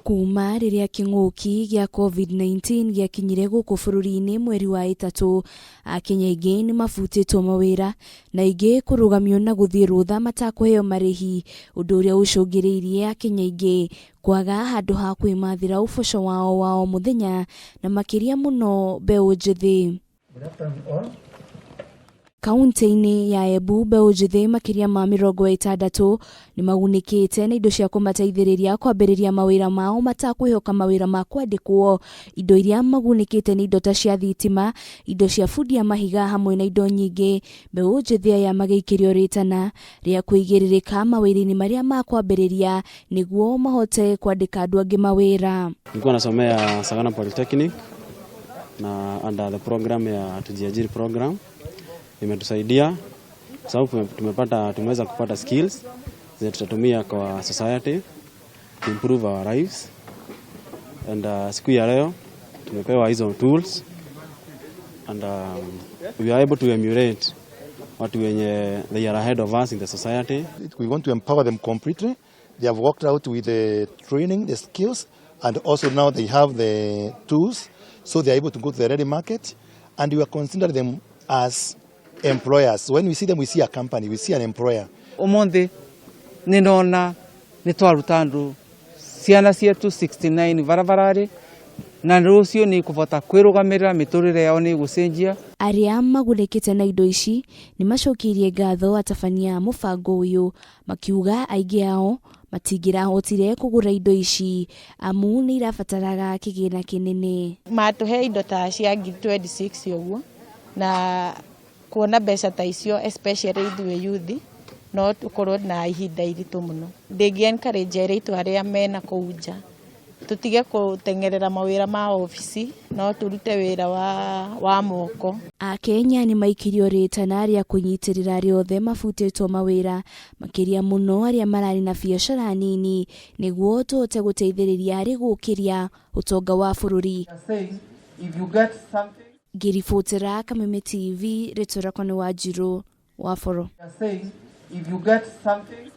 Kuma riria king'uki gya COVID-19 gyakinyire guku bururi-ini mweri wa 3, Akenya aingĩ ni mabutĩtwo mawira na aingĩ kurugamio na guthii rutha matakuheo marihi, undu uria ucungiriirie Akenya aingĩ kwaga handu ha kwimathira uboco wao wa muthenya na makiria muno Mbeu njithi. Kaunti-ini ya Embu, Mbeu njithi makiria ma 60 ni magunikite na indo cia kumateithiriria kwambiriria mawira mao matakwihoka mawira ma kwandikwo. Indo iria magunikite ni indo ta cia thitima, indo cia fundi ya mahiga hamwe na indo nyingi. Mbeu njithi aya mageikirio ritana ria kuigiririka mawira-ini maria ma kwambiriria niguo mahote kwandika andu angi mawira. Nilikuwa nasomea Sagana Polytechnic na under the program ya tujiajiri program. Imetusaidia sababu tumeweza kupata skills zenye tutatumia kwa society to improve our lives, and siku ya leo tumepewa hizo tools and we are able to emulate watu wenye they are ahead of us in the society. We want to empower them completely. They have worked out with the training, the skills, and also now they have the tools, so they are able to go to the ready market, and we are consider them as employers. When we see them, we see a company, we see an employer. Omonde ninona nitwarutandu ciana cietu 69 barabarari na rucio ni kuvota kwirugamirira miturire yao ni gucenjia. Aria magunikite na indo ici ni macokirie ngatho atabania mubango uyu, makiuga aingĩ ao matingirahotire kugura indo ici amu ni irabataraga kigina kinene. Matuhe indo ta cia 26 uguo na kuona mbeca ta icio especially ithuĩ youth no tukorwo na ihinda iritu muno. Ndingi encourage airĩtu aria mena kũu nja tutige kutengerera mawira ma ofisi no turute wira wa moko. Akenya ni maikirio ritana ria kunyitirira riothe mabutĩtwo mawira makiria muno aria marari na biacara nini niguo tuhote guteithiriria hari gukiria utonga wa bururi. Ngiribotera Kameme TV, Retora Kone wa Jiro, Waforo. If you get something